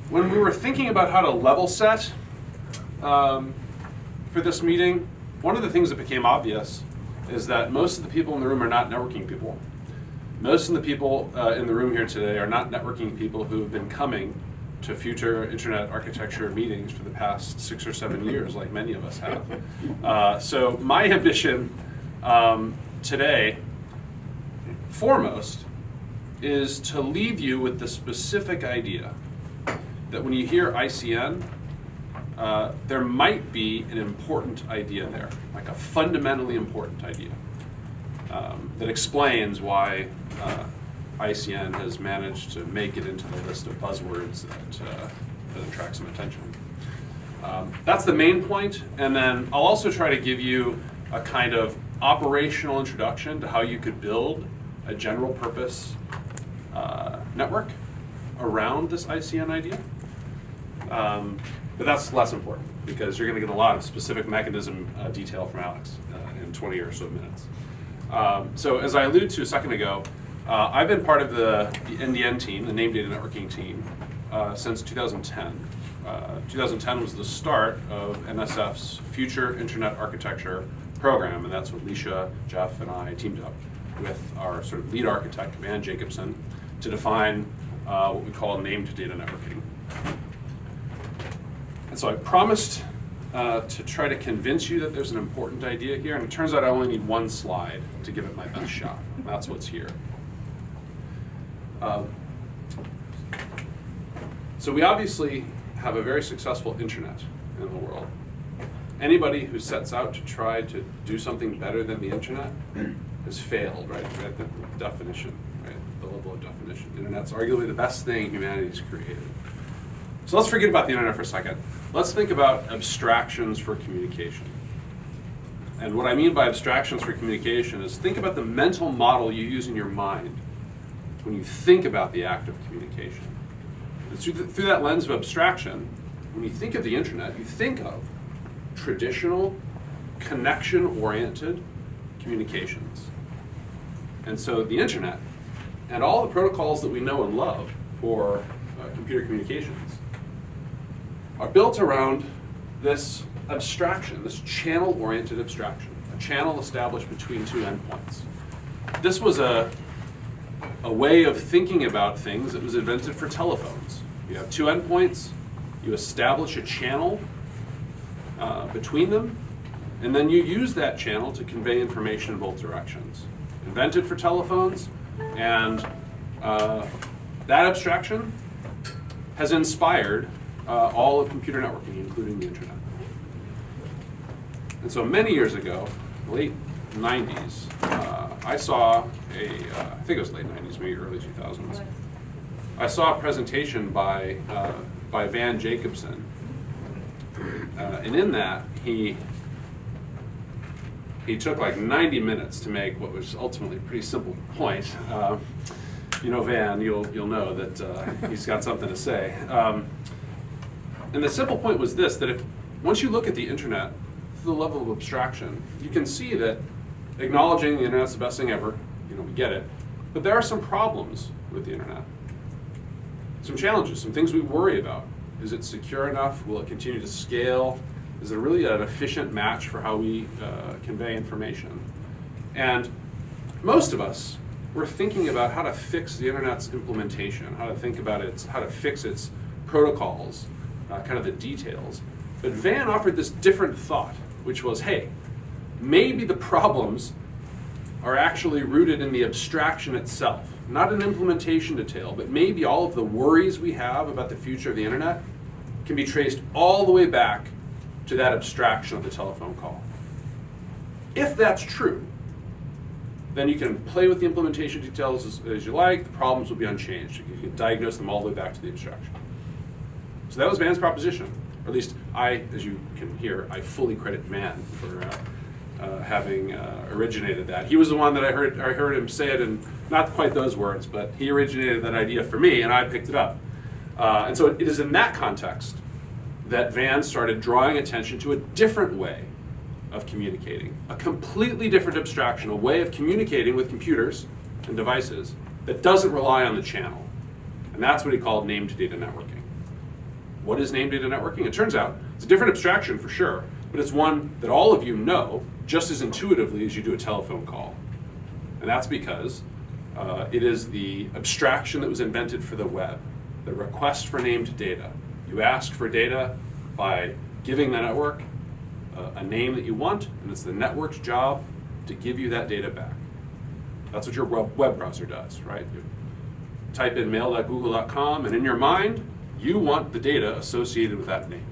When we were thinking about how to level set for this meeting, one of the things that became obvious is that most of the people in the room are not networking people. Most of the people in the room here today are not networking people who have been coming to future internet architecture meetings for the past 6 or 7 years, like many of us have. So my ambition today, foremost, is to leave you with the specific idea that when you hear ICN, there might be an important idea there, like a fundamentally important idea that explains why ICN has managed to make it into the list of buzzwords that attract some attention. That's the main point, and then I'll also try to give you a kind of operational introduction to how you could build a general purpose network around this ICN idea. But that's less important because you're going to get a lot of specific mechanism detail from Alex in 20 or so minutes. So as I alluded to a second ago, I've been part of the NDN team, the Name Data Networking team, since 2010. 2010 was the start of NSF's Future Internet Architecture program, and that's what Leisha, Jeff, and I teamed up with our sort of lead architect, Van Jacobson, to define what we call named data networking. And so I promised to try to convince you that there's an important idea here, and it turns out I only need one slide to give it my best shot. That's what's here. So we obviously have a very successful internet in the world. Anybody who sets out to try to do something better than the internet has failed, right? At the definition, right? The level of definition. The internet's arguably the best thing humanity's created. So let's forget about the internet for a second. Let's think about abstractions for communication. And what I mean by abstractions for communication is think about the mental model you use in your mind when you think about the act of communication. And through that lens of abstraction, when you think of the internet, you think of traditional, connection-oriented communications. And so the internet and all the protocols that we know and love for computer communications are built around this abstraction, this channel-oriented abstraction, a channel established between two endpoints. This was a way of thinking about things that was invented for telephones. You have two endpoints, you establish a channel between them, and then you use that channel to convey information in both directions. Invented for telephones, and that abstraction has inspired all of computer networking, including the internet. And so many years ago, late 90s, I saw I think it was late 90s, maybe early 2000s, I saw a presentation by Van Jacobson. And in that, he took like 90 minutes to make what was ultimately a pretty simple point. You know Van, you'll know that he's got something to say. And the simple point was this, that once you look at the internet to the level of abstraction, you can see that acknowledging the internet's the best thing ever, we get it, but there are some problems with the internet. Some challenges, some things we worry about. Is it secure enough? Will it continue to scale? Is it really an efficient match for how we convey information? And most of us, we're thinking about how to fix the internet's implementation, how to think about how to fix its protocols, kind of the details. But Van offered this different thought, which was, hey, maybe the problems are actually rooted in the abstraction itself, not an implementation detail, but maybe all of the worries we have about the future of the internet can be traced all the way back to that abstraction of the telephone call. If that's true, then you can play with the implementation details as you like, the problems will be unchanged. You can diagnose them all the way back to the abstraction. So that was Van's proposition, or at least as you can hear, I fully credit Van for having originated that. He was the one that I heard him say it in not quite those words, but he originated that idea for me, and I picked it up. And so it is in that context that Van started drawing attention to a different way of communicating, a completely different abstraction, a way of communicating with computers and devices that doesn't rely on the channel. And that's what he called named data networking. what is named data networking? It turns out it's a different abstraction for sure, but it's one that all of you know just as intuitively as you do a telephone call. And that's because it is the abstraction that was invented for the web, the request for named data. You ask for data by giving the network a name that you want, and it's the network's job to give you that data back. That's what your web browser does, right? You type in mail.google.com, and in your mind, you want the data associated with that name.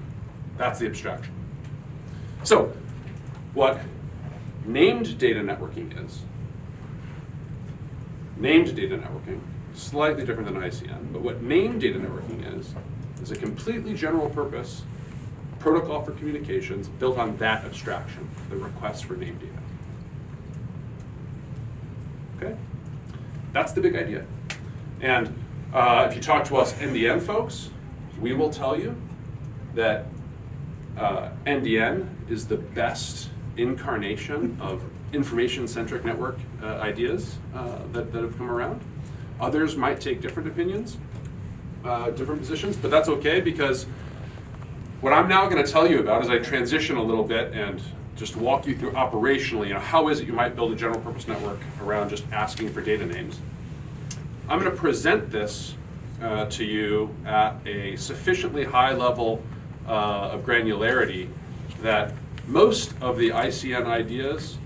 That's the abstraction. So, what named data networking is, named data networking, slightly different than ICN, but what named data networking is a completely general purpose protocol for communications built on that abstraction, the request for named data. Okay? That's the big idea. And if you talk to us NDN folks, we will tell you that NDN is the best incarnation of information-centric network ideas that have come around. Others might take different opinions, different positions, but that's okay, because what I'm now going to tell you about as I transition a little bit and just walk you through operationally, how is it you might build a general purpose network around just asking for data names. I'm going to present this to you at a sufficiently high level of granularity that most of the ICN ideas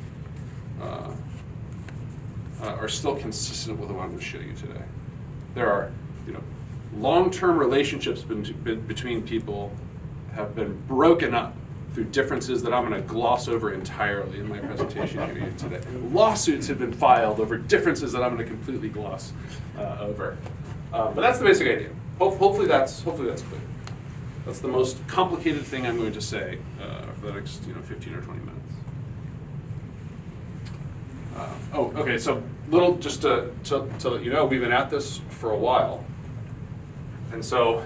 are still consistent with what I'm going to show you today. There are, long-term relationships between people have been broken up through differences that I'm going to gloss over entirely in my presentation here today. Lawsuits have been filed over differences that I'm going to completely gloss over. But that's the basic idea. Hopefully that's clear. That's the most complicated thing I'm going to say for the next 15 or 20 minutes. Okay, so just to let you know, we've been at this for a while. And so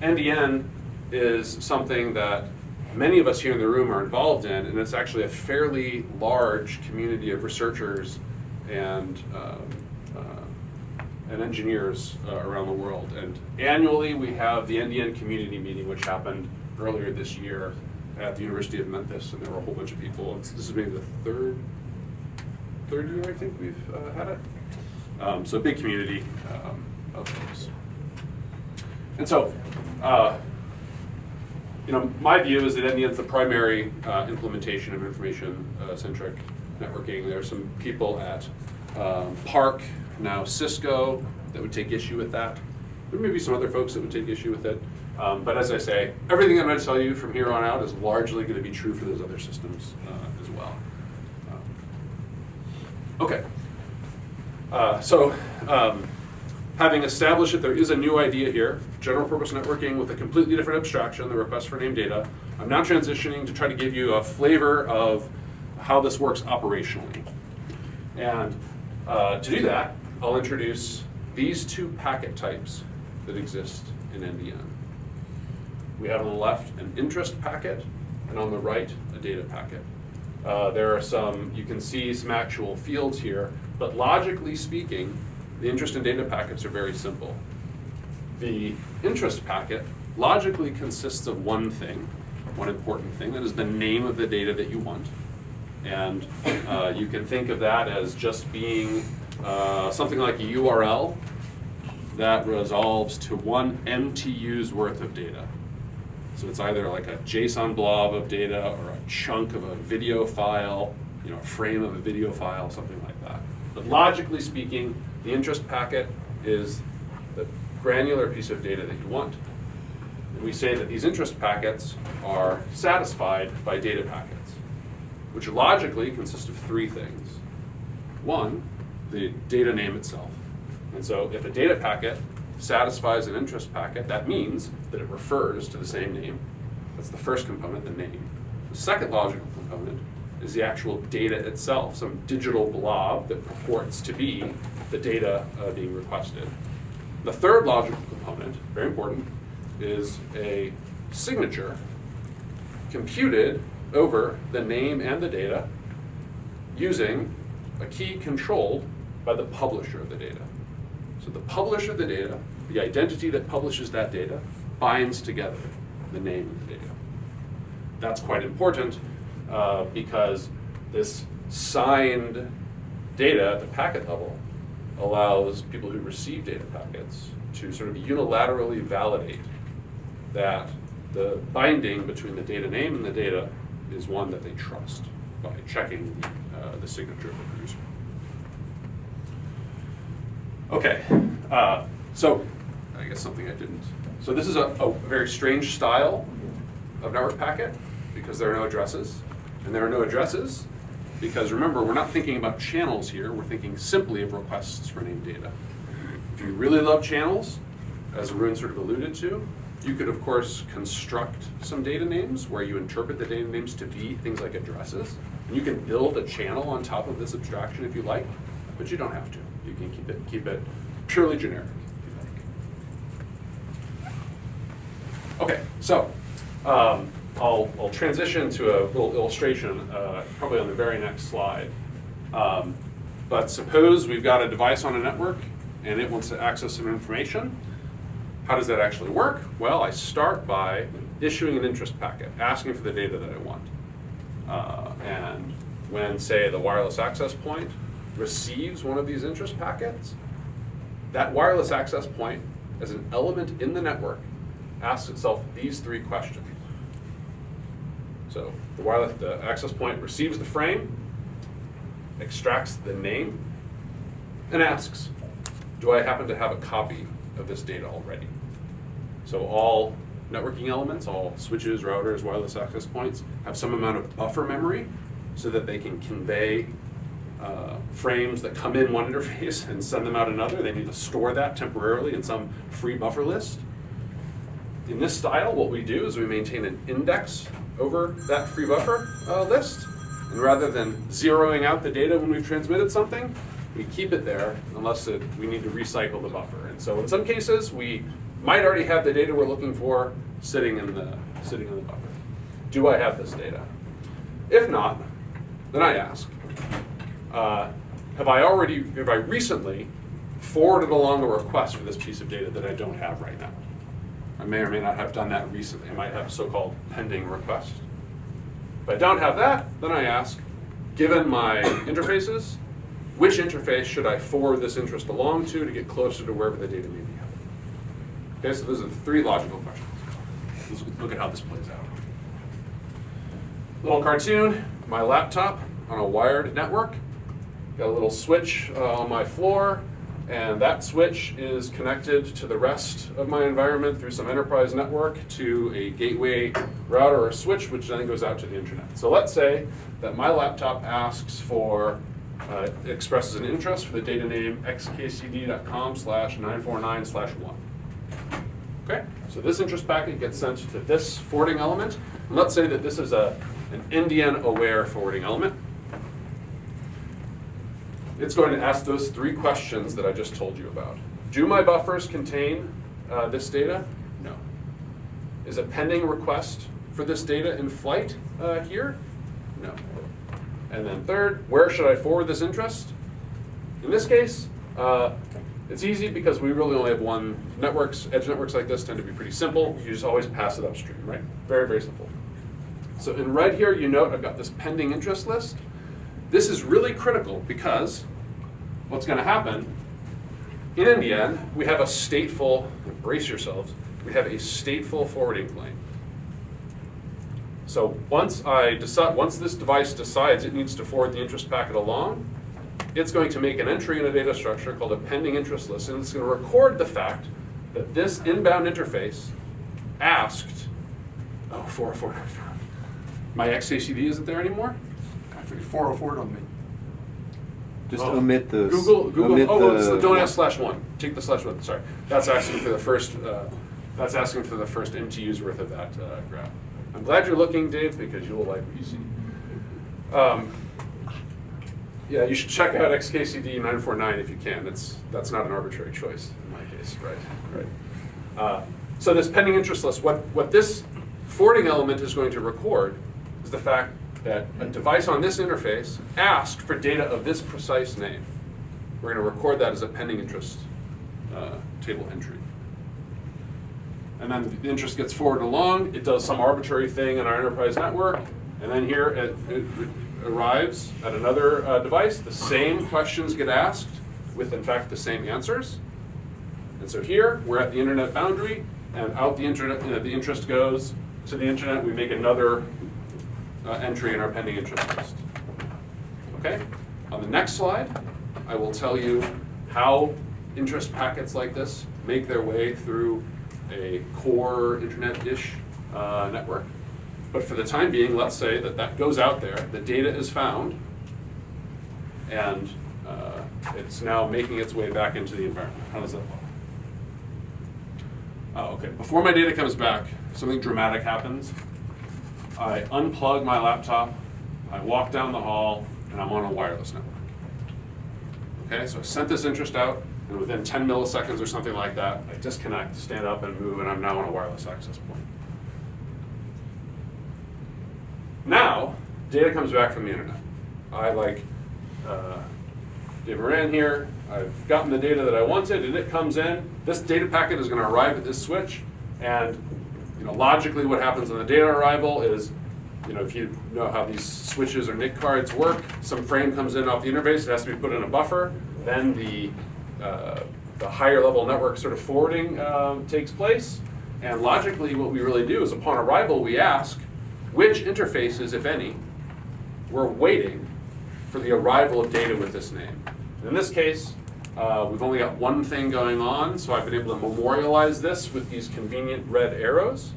NDN is something that many of us here in the room are involved in, and it's actually a fairly large community of researchers and engineers around the world. And annually we have the NDN community meeting, which happened earlier this year at the University of Memphis, and there were a whole bunch of people. This is maybe the third year I think we've had it. So a big community of folks. And so, my view is that NDN is the primary implementation of information-centric networking. There are some people at Park, now Cisco, that would take issue with that. There may be some other folks that would take issue with it. But as I say, everything I'm going to tell you from here on out is largely going to be true for those other systems as well. Okay. Having established that there is a new idea here, general purpose networking with a completely different abstraction, the request for named data, I'm now transitioning to try to give you a flavor of how this works operationally. And to do that, I'll introduce these two packet types that exist in NDN. We have on the left an interest packet, and on the right, a data packet. There are you can see some actual fields here, but logically speaking, the interest and data packets are very simple. The interest packet logically consists of one thing, one important thing, that is the name of the data that you want. And you can think of that as just being something like a URL that resolves to one MTU's worth of data. So it's either like a JSON blob of data or a chunk of a video file, a frame of a video file, something like that. But logically speaking, the interest packet is the granular piece of data that you want. And we say that these interest packets are satisfied by data packets, which logically consist of three things. One, the data name itself. And so if a data packet satisfies an interest packet, that means that it refers to the same name. That's the first component, the name. The second logical component is the actual data itself, some digital blob that purports to be the data being requested. The third logical component, very important, is a signature computed over the name and the data using a key controlled by the publisher of the data. So the publisher of the data, the identity that publishes that data, binds together the name of the data. That's quite important because this signed data at the packet level allows people who receive data packets to sort of unilaterally validate that the binding between the data name and the data is one that they trust by checking the signature of the producer. Okay, so I guess something I didn't. So this is a very strange style of network packet because there are no addresses. And there are no addresses because, remember, we're not thinking about channels here. We're thinking simply of requests for named data. If you really love channels, as Arun sort of alluded to, you could, of course, construct some data names where you interpret the data names to be things like addresses. And you can build a channel on top of this abstraction if you like, but you don't have to. You can keep it purely generic if you like. Okay, so I'll transition to a little illustration probably on the very next slide. But suppose we've got a device on a network and it wants to access some information. How does that actually work? Well, I start by issuing an interest packet, asking for the data that I want. And when, say, the wireless access point receives one of these interest packets, that wireless access point, as an element in the network, asks itself these three questions. So the access point receives the frame, extracts the name, and asks, do I happen to have a copy of this data already? So all networking elements, all switches, routers, wireless access points, have some amount of buffer memory so that they can convey frames that come in one interface and send them out another. They need to store that temporarily in some free buffer list. In this style, what we do is we maintain an index over that free buffer list. And rather than zeroing out the data when we've transmitted something, we keep it there unless we need to recycle the buffer. And so in some cases, we might already have the data we're looking for sitting in the buffer. Do I have this data? If not, then I ask, have I recently forwarded along a request for this piece of data that I don't have right now? I may or may not have done that recently. I might have a so-called pending request. If I don't have that, then I ask, given my interfaces, which interface should I forward this interest along to get closer to wherever the data may be held? Okay, so those are the three logical questions. Let's look at how this plays out. Little cartoon, my laptop on a wired network. Got a little switch on my floor, and that switch is connected to the rest of my environment through some enterprise network to a gateway router or switch, which then goes out to the internet. So let's say that my laptop asks for, expresses an interest for the data name xkcd.com/949/1. Okay, so this interest packet gets sent to this forwarding element. And let's say that this is an NDN-aware forwarding element. It's going to ask those three questions that I just told you about. Do my buffers contain this data? No. Is a pending request for this data in flight here? No. And then third, where should I forward this interest? In this case, it's easy because we really only have one. Edge networks like this tend to be pretty simple. You just always pass it upstream, right? Very, very simple. So in red here, you note I've got this pending interest list. This is really critical because what's going to happen, in NDN, we have a stateful, brace yourselves, we have a stateful forwarding plane. So once this device decides it needs to forward the interest packet along, it's going to make an entry in a data structure called a pending interest list, and it's going to record the fact that this inbound interface asked, my XKCD isn't there anymore? 404 don't mean. Just omit the. Google. Omit Don't ask /1. Take the /1. Sorry, that's asking for the first. That's asking for the first MTU's worth of that graph. I'm glad you're looking, Dave, because you will like what you see. Yeah, you should check out XKCD 949 if you can. That's not an arbitrary choice in my case, right? So this pending interest list, what this forwarding element is going to record is the fact that a device on this interface asked for data of this precise name. We're going to record that as a pending interest table entry. and then the interest gets forwarded along. It does some arbitrary thing in our enterprise network, and then here it arrives at another device. The same questions get asked with, in fact, the same answers. And so here, we're at the internet boundary, and out the internet, the interest goes to the internet. We make another entry in our pending interest list. Okay? On the next slide, I will tell you how interest packets like this make their way through a core internet dish network. But for the time being, let's say that that goes out there, the data is found, and it's now making its way back into the environment. How does that look? Okay, before my data comes back, something dramatic happens. I unplug my laptop, I walk down the hall, and I'm on a wireless network. Okay, so I sent this interest out, and within 10 milliseconds or something like that, I disconnect, stand up and move, and I'm now on a wireless access point. Now, data comes back from the internet. I, like Dave Moran here, I've gotten the data that I wanted, and it comes in. This data packet is going to arrive at this switch, and logically what happens on the data arrival is, if you know how these switches or NIC cards work, some frame comes in off the interface, it has to be put in a buffer, then the higher level network sort of forwarding takes place, and logically what we really do is upon arrival we ask which interfaces, if any, were waiting for the arrival of data with this name. In this case, we've only got one thing going on, so I've been able to memorialize this with these convenient red arrows.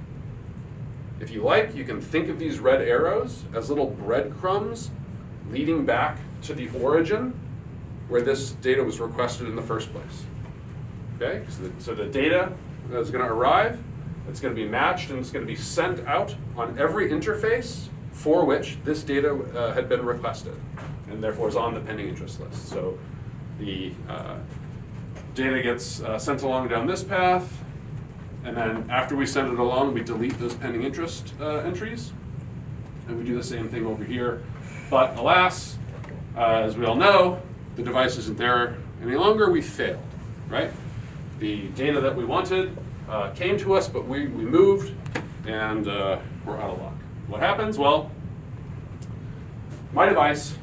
If you like, you can think of these red arrows as little breadcrumbs leading back to the origin where this data was requested in the first place. Okay, so the data is going to arrive, it's going to be matched, and it's going to be sent out on every interface for which this data had been requested, and therefore is on the pending interest list. So the data gets sent along down this path, and then after we send it along, we delete those pending interest entries, and we do the same thing over here. But alas, as we all know, the device isn't there any longer. We failed, right? The data that we wanted came to us, but we moved, and we're out of luck. What happens? Well, my device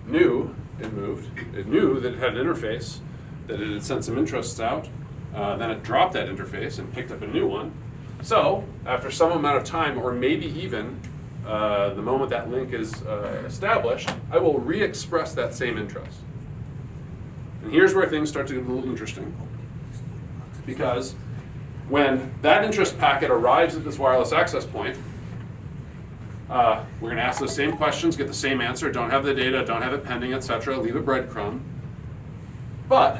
knew it moved. It knew that it had an interface, that it had sent some interests out. Then it dropped that interface and picked up a new one. So after some amount of time, or maybe even the moment that link is established, I will re-express that same interest. And here's where things start to get a little interesting. Because when that interest packet arrives at this wireless access point, we're going to ask those same questions, get the same answer, don't have the data, don't have it pending, etc., leave a breadcrumb. But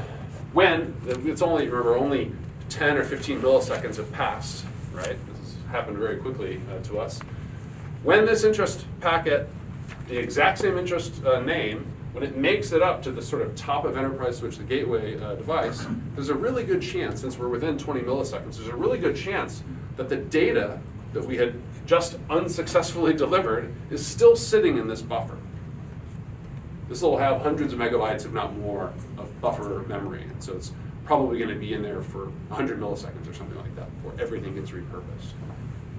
when, it's only, remember, only 10 or 15 milliseconds have passed, right? This has happened very quickly to us. When this interest packet, the exact same interest name, when it makes it up to the sort of top of enterprise switch, the gateway device, there's a really good chance, since we're within 20 milliseconds, there's a really good chance that the data that we had just unsuccessfully delivered is still sitting in this buffer. This will have hundreds of megabytes, if not more, of buffer memory. And so it's probably going to be in there for 100 milliseconds or something like that before everything gets repurposed.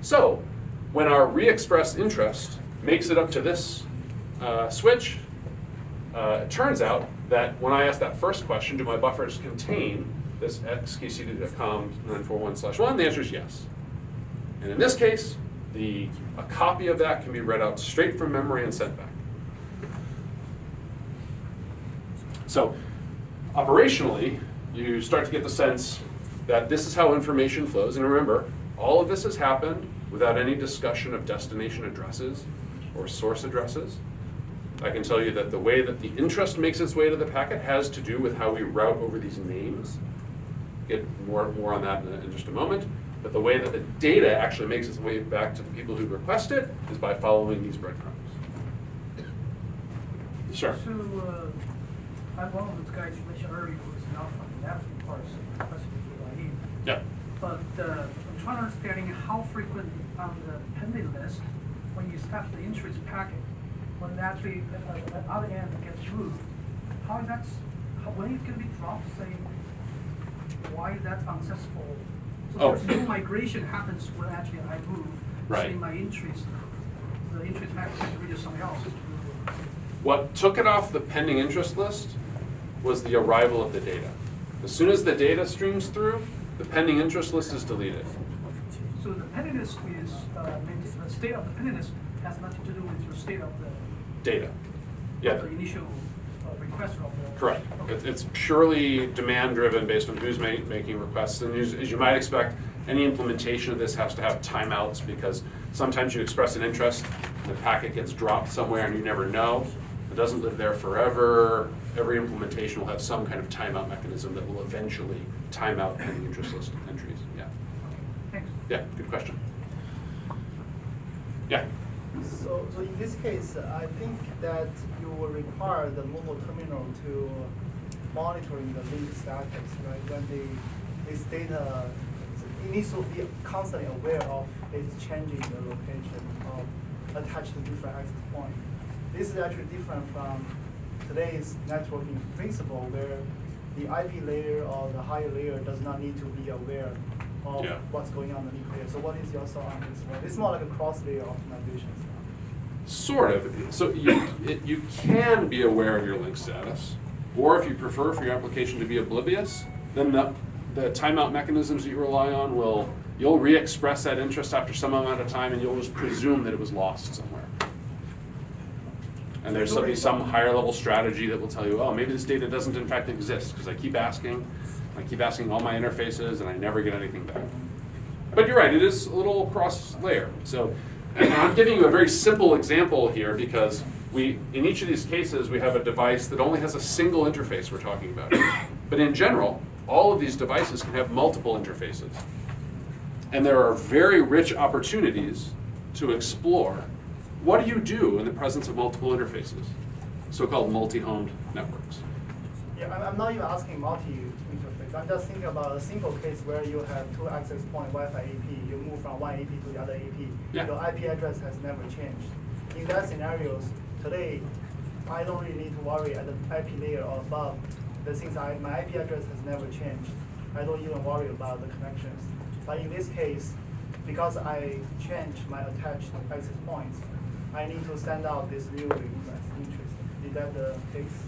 So when our re-expressed interest makes it up to this switch, it turns out that when I ask that first question, do my buffers contain this xkcd.com 941/1, the answer is yes. And in this case, a copy of that can be read out straight from memory and sent back. So operationally, you start to get the sense that this is how information flows. And remember, all of this has happened without any discussion of destination addresses or source addresses. I can tell you that the way that the interest makes its way to the packet has to do with how we route over these names. Get more on that in just a moment. But the way that the data actually makes its way back to the people who request it is by following these breadcrumbs. Sure. So, one of the guys you mentioned earlier was not from the networking part, so specifically Yeah. But I'm trying to understand how frequent on the pending list, when you start the interest packet, when actually the other end gets moved, how is that, when it can be dropped, say, why is that unsuccessful So Oh. there's no migration happens when actually I move. Right. Say my entries, the entries packet can read to something else. What took it off the pending interest list was the arrival of the data. As soon as the data streams through, the pending interest list is deleted. So the pendingness is, means the state of the pendingness has nothing to do with the state of the, Data. Yeah. of the initial request of the. Correct. Okay. It's purely demand-driven based on who's making requests. And as you might expect, any implementation of this has to have timeouts because sometimes you express an interest, the packet gets dropped somewhere and you never know. It doesn't live there forever. Every implementation will have some kind of timeout mechanism that will eventually time out pending interest list entries. Yeah. Thanks. Yeah, good question. Yeah. So in this case, I think that you will require the mobile terminal to monitoring the link status, right? When this data, it needs to be constantly aware of it's changing the location of attached to different access point. This is actually different from today's networking principle where the IP layer or the higher layer does not need to be aware of Yeah. what's going on in the link layer. So what is your thought on this one? It's more like a cross-layer optimization. Sort of. So you can be aware of your link status, or if you prefer for your application to be oblivious, then the timeout mechanisms that you rely on you'll re-express that interest after some amount of time, and you'll just presume that it was lost somewhere. And there's some higher level strategy that will tell you, oh, maybe this data doesn't in fact exist because I keep asking all my interfaces, and I never get anything back. But you're right, it is a little cross-layer. So, and I'm giving you a very simple example here because in each of these cases, we have a device that only has a single interface we're talking about. But in general, all of these devices can have multiple interfaces. And there are very rich opportunities to explore what do you do in the presence of multiple interfaces, so-called multi-homed networks. Yeah, I'm not even asking multi-interface. I'm just thinking about a simple case where you have two access point Wi-Fi AP. You move from one AP to the other AP. Yeah. Your IP address has never changed. In that scenarios, today, I don't really need to worry at the IP layer or above. But since my IP address has never changed, I don't even worry about the connections. But in this case, because I changed my attached access points, I need to send out this new request interest. Is that the case?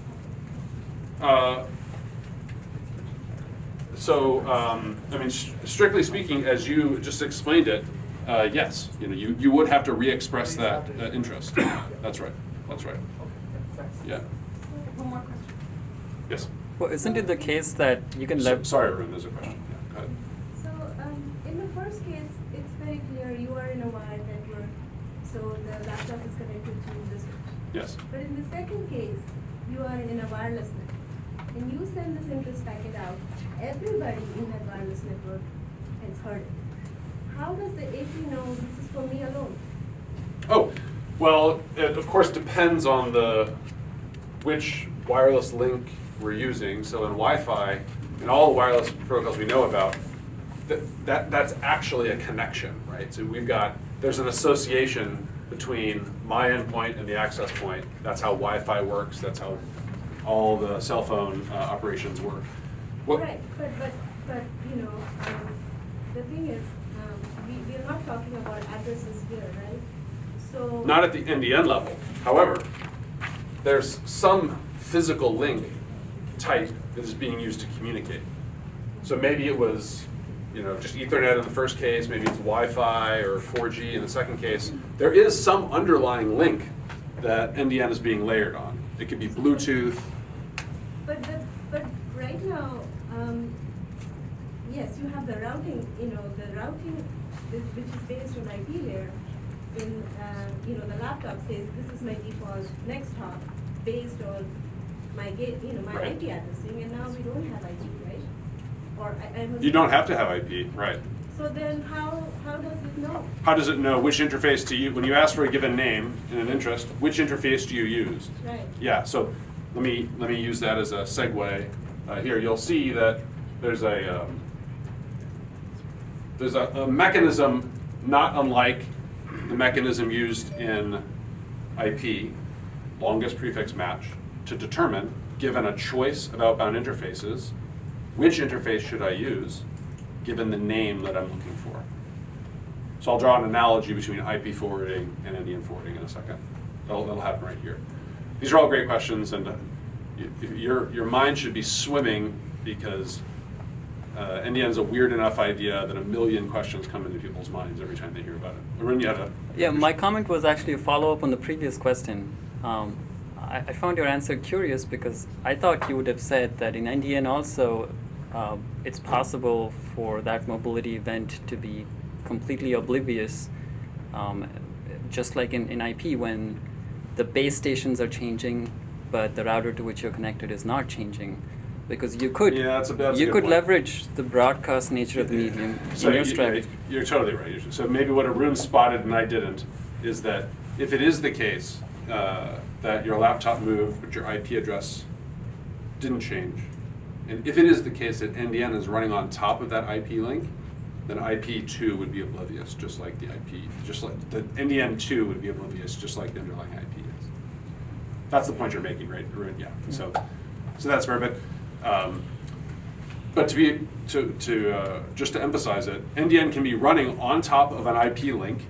I mean, strictly speaking, as you just explained it, yes, you would have to re-express that interest. That's right. That's right. Okay, thanks. Yeah. One more question. Yes. Well, isn't it the case that you can Sorry, Arun, there's a question. Yeah, go ahead. So, in the first case, it's very clear you are in a wired network, so the laptop is connected to the switch. Yes. But in the second case, you are in a wireless network, and you send this interest packet out. Everybody in that wireless network has heard it. How does the AP know this is for me alone? Oh, well, it of course depends on which wireless link we're using. So in Wi-Fi, in all the wireless protocols we know about, that's actually a connection, right? So there's an association between my endpoint and the access point. That's how Wi-Fi works. That's how all the cell phone operations work. Right, but the thing is, we are not talking about addresses here, right? So Not at the NDN level. However, there's some physical link type that is being used to communicate. So maybe it was, just Ethernet in the first case, maybe it's Wi-Fi or 4G in the second case. There is some underlying link that NDN is being layered on. It could be Bluetooth. But right now, yes, you have the routing. The routing which is based on IP layer. When the laptop says this is my default next hop based on my my Right. IP addressing, and now we don't have IP, right? Or You don't have to have IP, right? So then how does it know? How does it know which interface to use? When you ask for a given name in an interest, which interface do you use? Right. Yeah, so let me use that as a segue. Here, you'll see that there's a mechanism not unlike the mechanism used in IP, longest prefix match, to determine, given a choice of outbound interfaces, which interface should I use? given the name that I'm looking for. So I'll draw an analogy between IP forwarding and NDN forwarding in a second. That'll happen right here. These are all great questions, and your mind should be swimming because NDN is a weird enough idea that a million questions come into people's minds every time they hear about it. Arun, you had a... Yeah, my comment was actually a follow-up on the previous question. I found your answer curious because I thought you would have said that in NDN also it's possible for that mobility event to be completely oblivious, just like in IP when the base stations are changing, but the router to which you're connected is not changing. Because you could, Yeah, that's a good you could point. leverage the broadcast nature of the medium So in your strategy. you're totally right. So maybe what Arun spotted and I didn't is that if it is the case that your laptop moved but your IP address didn't change, and if it is the case that NDN is running on top of that IP link, then IP2 would be oblivious, just like the IP, just like the NDN2 would be oblivious, just like the underlying IP is. That's the point you're making, right, Arun? Yeah. So that's fair, but just to emphasize it, NDN can be running on top of an IP link.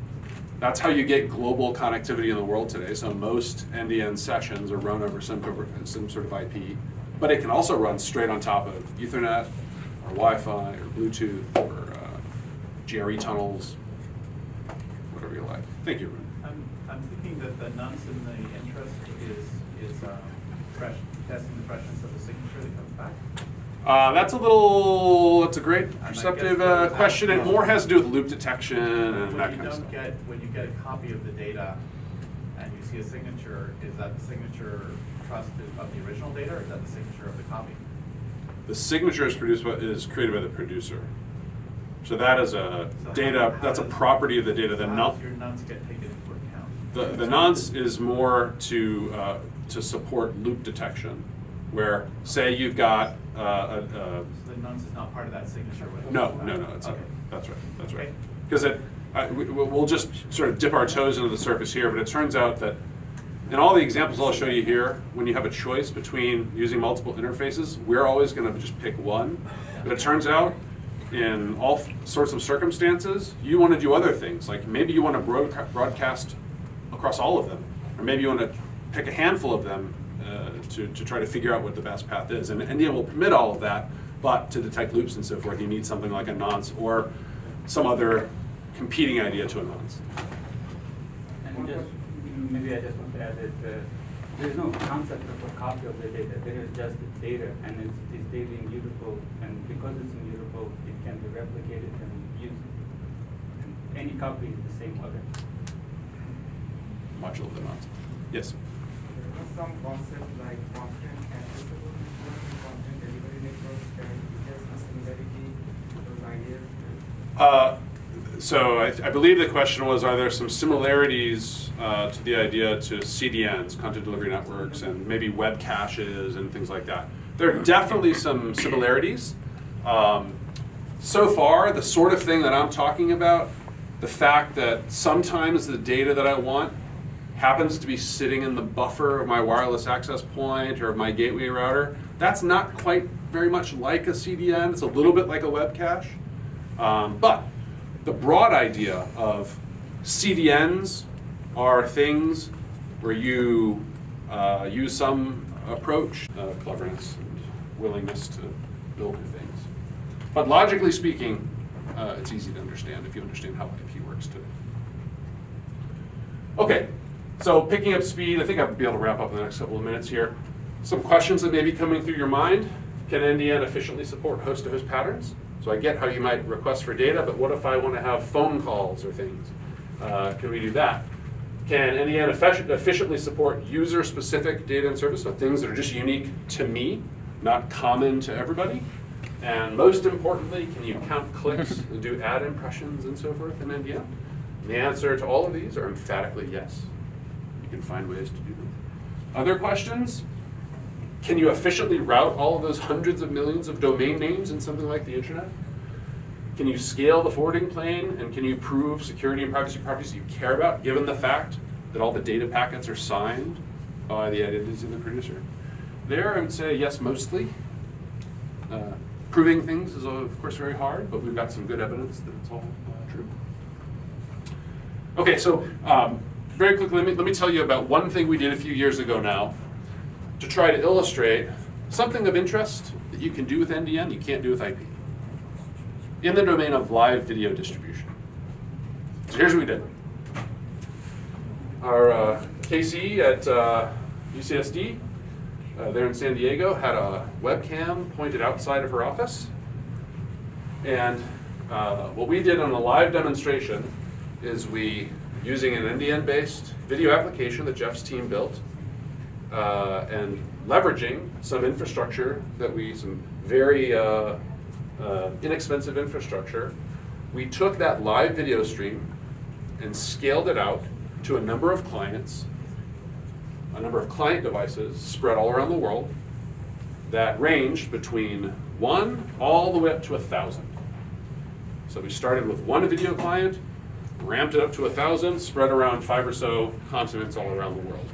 That's how you get global connectivity in the world today. So most NDN sessions are run over some sort of IP, but it can also run straight on top of Ethernet or Wi-Fi or Bluetooth or GRE tunnels, whatever you like. Thank you, Arun. I'm thinking that the nonce in the interest is testing the freshness of the signature that comes back. That's a great I perceptive guess question. It more has to do with loop detection and that kind of stuff. When you get a copy of the data and you see a signature, is that the signature trusted of the original data, or is that the signature of the copy? The signature is created by the producer. So that is that's a property of the data. So how does your nonce get taken into account? The nonce is more to support loop detection, where say you've got So the nonce is not part of that signature? no, it's okay. That's right. Okay. Because we'll just sort of dip our toes into the surface here, but it turns out that in all the examples I'll show you here, when you have a choice between using multiple interfaces, we're always going to just pick one. But it turns out in all sorts of circumstances, you want to do other things. Like maybe you want to broadcast across all of them, or maybe you want to pick a handful of them to try to figure out what the best path is. And NDN will permit all of that, but to detect loops and so forth, you need something like a nonce or some other competing idea to a nonce. And maybe I just want to add that there is no concept of a copy of the data. There is just the data, and it's data immutable. And because it's immutable, it can be replicated and used. And any copy is the same other. Module of the nonce. Yes. There was some concept like content accessible content delivery networks. Can you have some similarity to those ideas? So I believe the question was, are there some similarities to the idea to CDNs, content delivery networks, and maybe web caches and things like that? There are definitely some similarities. So far, the sort of thing that I'm talking about, the fact that sometimes the data that I want happens to be sitting in the buffer of my wireless access point or of my gateway router, that's not quite very much like a CDN. It's a little bit like a web cache. But the broad idea of CDNs are things where you use some approach of cleverness and willingness to build new things. But logically speaking, it's easy to understand if you understand how IP works too. Okay, so picking up speed, I think I'll be able to wrap up in the next couple of minutes here. Some questions that may be coming through your mind. Can NDN efficiently support host-to-host patterns? So I get how you might request for data, but what if I want to have phone calls or things? Can we do that? Can NDN efficiently support user-specific data and service, so things that are just unique to me, not common to everybody? And most importantly, can you count clicks and do ad impressions and so forth in NDN? And the answer to all of these are emphatically yes. You can find ways to do them. Other questions? Can you efficiently route all of those hundreds of millions of domain names in something like the internet? Can you scale the forwarding plane, and can you prove security and privacy properties you care about, given the fact that all the data packets are signed by the identities of the producer? There, I would say yes, mostly. Proving things is, of course, very hard, but we've got some good evidence that it's all true. Okay, so very quickly, let me tell you about one thing we did a few years ago now to try to illustrate something of interest that you can do with NDN you can't do with IP in the domain of live video distribution. So here's what we did. Our KC at UCSD, there in San Diego, had a webcam pointed outside of her office. And what we did on a live demonstration is we, using an NDN-based video application that Jeff's team built, and leveraging some infrastructure some very inexpensive infrastructure, we took that live video stream and scaled it out to a number of clients, a number of client devices spread all around the world that ranged between 1 all the way up to 1,000. So we started with 1 video client, ramped it up to 1,000, spread around 5 or so continents all around the world.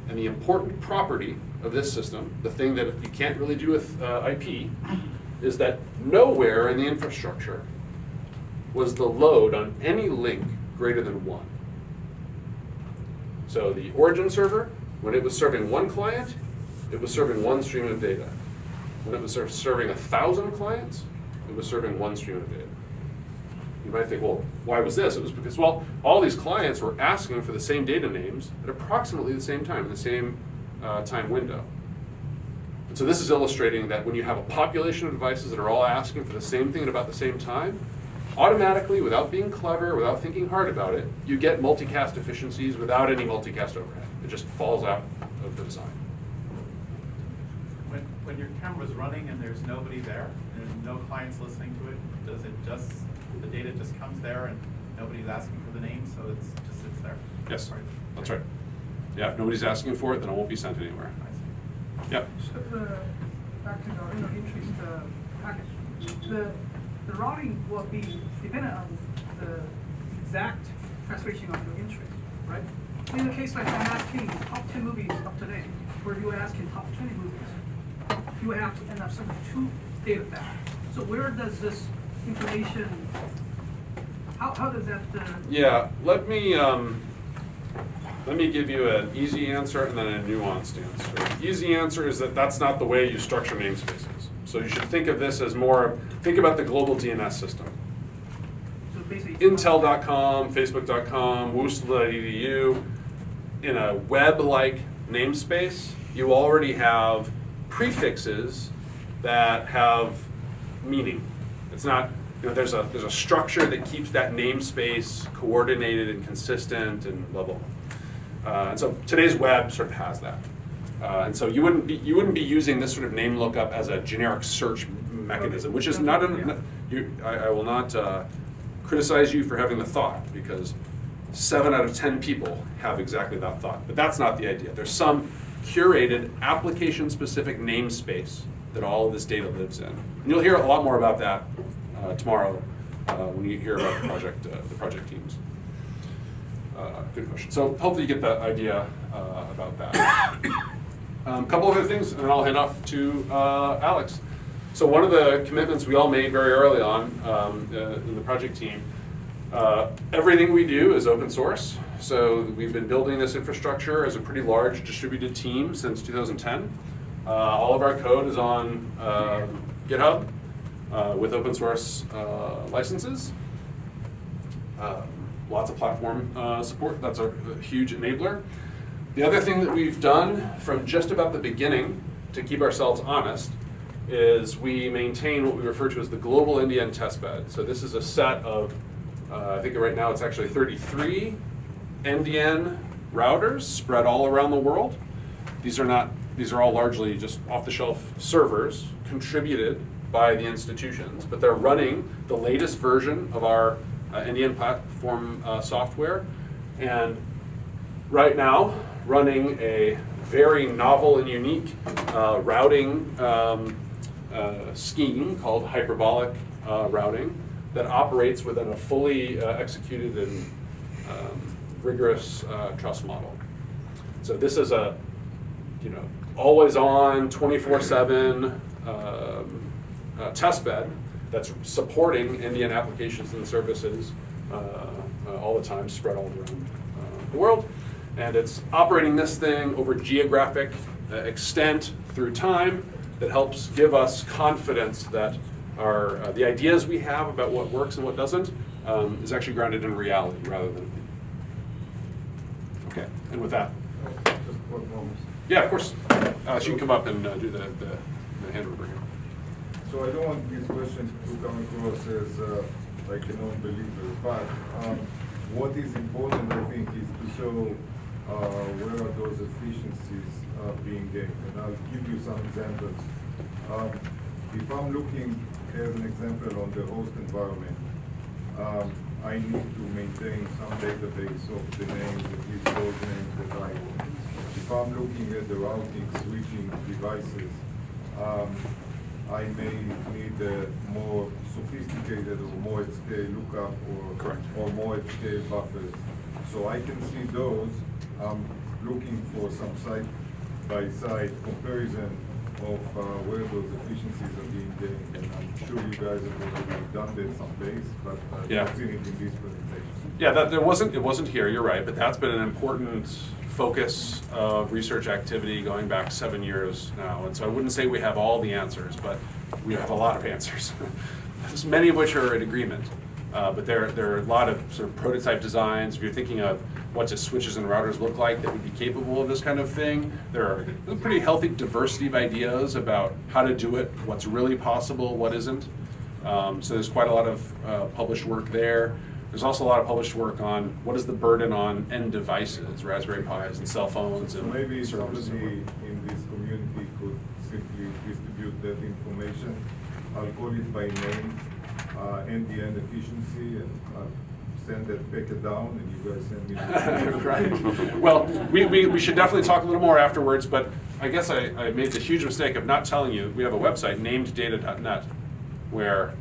And the important property of this system, the thing that you can't really do with IP, is that nowhere in the infrastructure was the load on any link greater than 1. So the origin server, when it was serving 1 client, it was serving 1 stream of data. When it was serving 1,000 clients, it was serving 1 stream of data. You might think, well, why was this? It was because, well, all these clients were asking for the same data names at approximately the same time, in the same time window. And so this is illustrating that when you have a population of devices that are all asking for the same thing at about the same time, automatically, without being clever, without thinking hard about it, you get multicast efficiencies without any multicast overhead. It just falls out of the design. When your camera's running and there's nobody there, and there's no clients listening to it, does it just, the data just comes there and nobody's asking for the name, so it just sits there? Yes, that's right. Yeah, if nobody's asking for it, then it won't be sent anywhere. I see. Yep. So back to the interest package. The routing will be dependent on the exact translation of your interest, right? In a case like I'm asking top 10 movies of today, where you're asking top 20 movies, you have to end up sending 2 data back. So where does this information, how does that? Yeah, let me give you an easy answer and then a nuanced answer. The easy answer is that that's not the way you structure namespaces. So you should think of this as more, think about the global DNS system. So basically, Intel.com, Facebook.com, Woostle.edu. In a web-like namespace, you already have prefixes that have meaning. It's not, there's a structure that keeps that namespace coordinated and consistent and blah, blah, blah. And so today's web sort of has that. And so you wouldn't be using this sort of name lookup as a generic search mechanism, which is not I will not criticize you for having the thought, because 7 out of 10 people have exactly that thought. But that's not the idea. There's some curated application-specific namespace that all of this data lives in. And you'll hear a lot more about that tomorrow when you hear about the project teams. Good question. So hopefully you get the idea about that. A couple other things, and then I'll hand off to Alex. So one of the commitments we all made very early on in the project team, everything we do is open source. So we've been building this infrastructure as a pretty large distributed team since 2010. All of our code is on GitHub with open source licenses. Lots of platform support. That's a huge enabler. The other thing that we've done from just about the beginning to keep ourselves honest is we maintain what we refer to as the global NDN testbed. So this is a set of, I think right now it's actually 33 NDN routers spread all around the world. These are all largely just off-the-shelf servers contributed by the institutions, but they're running the latest version of our NDN platform software, and right now running a very novel and unique routing scheme called hyperbolic routing that operates within a fully executed and rigorous trust model. So this is a always on 24/7 testbed that's supporting NDN applications and services all the time, spread all around the world. And it's operating this thing over geographic extent through time that helps give us confidence that the ideas we have about what works and what doesn't is actually grounded in reality rather than. Okay, and with that. Just one moment. Yeah, of course. She can come up and do the hand over here. So I don't want these questions to come across as like a non-believer, but what is important, I think, is to show where are those efficiencies being gained. And I'll give you some examples. If I'm looking as an example on the host environment, I need to maintain some database of the names, at least those names that I want. If I'm looking at the routing, switching devices, I may need a more sophisticated or more at scale lookup or more at scale buffers. So I can see those. I'm looking for some side-by-side comparison of where those efficiencies are being gained. And I'm sure you guys have already done that someplace, but I've seen it in these presentations. Yeah, it wasn't here, you're right, but that's been an important focus of research activity going back 7 years now. And so I wouldn't say we have all the answers, but we have a lot of answers, many of which are in agreement. But there are a lot of sort of prototype designs. If you're thinking of what do switches and routers look like that would be capable of this kind of thing, there are a pretty healthy diversity of ideas about how to do it, what's really possible, what isn't. So there's quite a lot of published work there. There's also a lot of published work on what is the burden on end devices, Raspberry Pis and cell phones. So and maybe servers. somebody in this community could simply distribute that information. I'll call it by name, NDN efficiency, and I'll send that packet down, and you guys send me. Right. Well, we should definitely talk a little more afterwards, but I guess I made the huge mistake of not telling you, we have a website, nameddata.net, where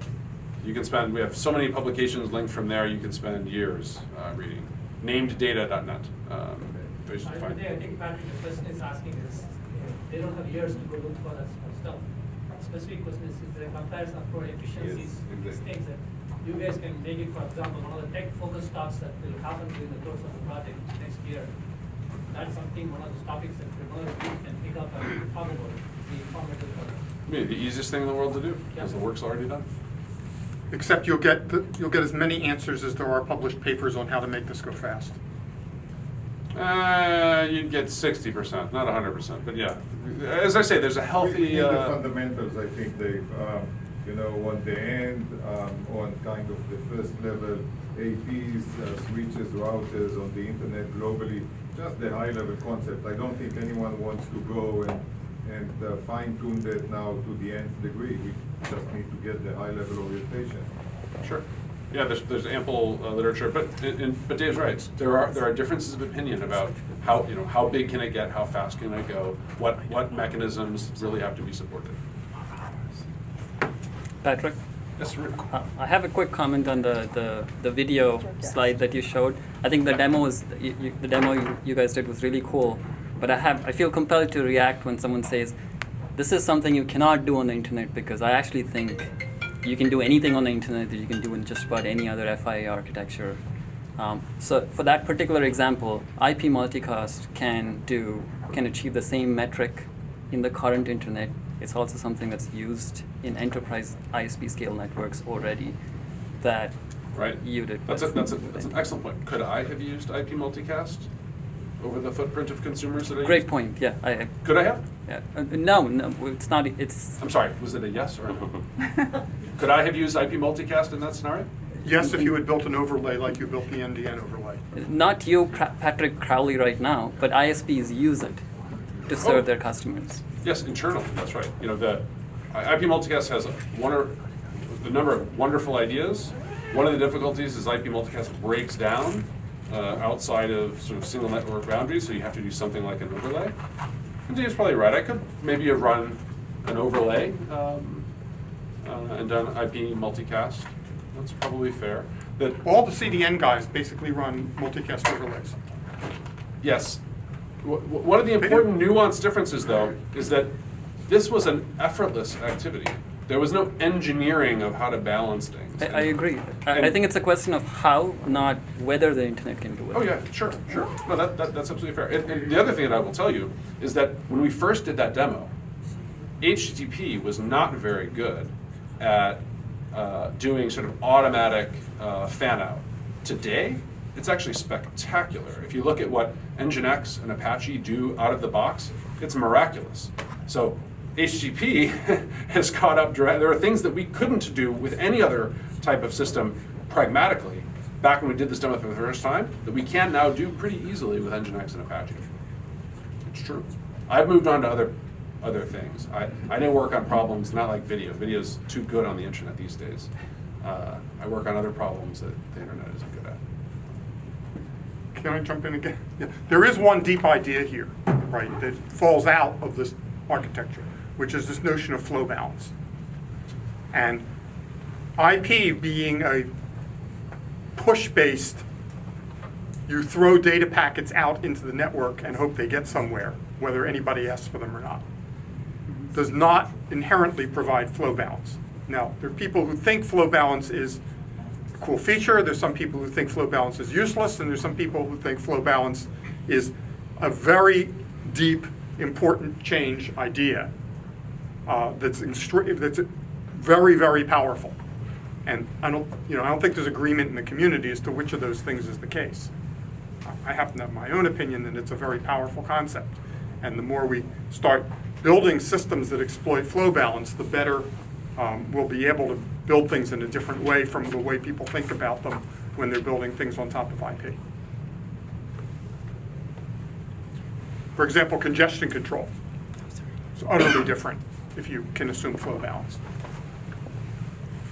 you can spend, we have so many publications linked from there, you can spend years reading. Nameddata.net. I think Patrick, the question is asking is, they don't have years to go look for that stuff. Specific question is the comparison of for efficiencies, these things that you guys can make it, for example, one of the tech focus talks that will happen during the course of the project next year. That's something, one of those topics that one of the groups can pick up and talk about, the informative part. Maybe the easiest thing in the world to do, because the work's already done. Except you'll get as many answers as there are published papers on how to make this go fast. You'd get 60%, not 100%, but yeah. As I say, there's a healthy. The fundamentals, I think, Dave. You know, on the end, on kind of the first level, APs, switches, routers on the internet globally, just the high level concept. I don't think anyone wants to go and fine tune that now to the nth degree. We just need to get the high level orientation. Sure. Yeah, there's ample literature, but Dave's right. There are differences of opinion about how big can it get, how fast can it go, what mechanisms really have to be supported. Patrick? Yes, Rick. I have a quick comment on the video slide that you showed. I think the demo you guys did was really cool, but I feel compelled to react when someone says, this is something you cannot do on the internet, because I actually think you can do anything on the internet that you can do in just about any other FIA architecture. So for that particular example, IP multicast can achieve the same metric in the current internet. It's also something that's used in enterprise ISP scale networks already that you did. That's an excellent point. Could I have used IP multicast over the footprint of consumers that I Great used? point, yeah. Could I have? Yeah. No, it's not. It's. I'm sorry, was it a yes or a no? Could I have used IP multicast in that scenario? Yes, if you had built an overlay like you built the NDN overlay. Not you, Patrick Crowley, right now, but ISPs use it to serve their customers. Yes, internally, that's right. You know, the IP multicast has a number of wonderful ideas. One of the difficulties is IP multicast breaks down outside of sort of single network boundaries, so you have to do something like an overlay. And Dave's probably right. I could maybe have run an overlay and done IP multicast. That's probably fair. All the CDN guys basically run multicast overlays. Yes. One of the important nuanced differences, though, is that this was an effortless activity. There was no engineering of how to balance things. I agree. I And- think it's a question of how, not whether the internet can do it. Oh, yeah, sure. No, that's absolutely fair. And the other thing that I will tell you is that when we first did that demo, HTTP was not very good at doing sort of automatic fan out. Today, it's actually spectacular. If you look at what Nginx and Apache do out of the box, it's miraculous. So HTTP has caught up. There are things that we couldn't do with any other type of system pragmatically back when we did this demo for the first time that we can now do pretty easily with Nginx and Apache. It's true. I've moved on to other things. I didn't work on problems not like video. Video's too good on the internet these days. I work on other problems that the internet isn't good at. Can I jump in again? Yeah. There is one deep idea here, right, that falls out of this architecture, which is this notion of flow balance. And IP being a push-based, you throw data packets out into the network and hope they get somewhere, whether anybody asks for them or not, does not inherently provide flow balance. Now, there are people who think flow balance is a cool feature. There's some people who think flow balance is useless, and there's some people who think flow balance is a very deep, important change idea that's very, very powerful. And I don't think there's agreement in the community as to which of those things is the case. I happen to have my own opinion that it's a very powerful concept. And the more we start building systems that exploit flow balance, the better we'll be able to build things in a different way from the way people think about them when they're building things on top of IP. For example, congestion control. It's utterly different if you can assume flow balance.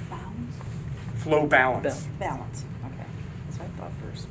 Balance? Flow balance. Balance, okay. That's what I thought first.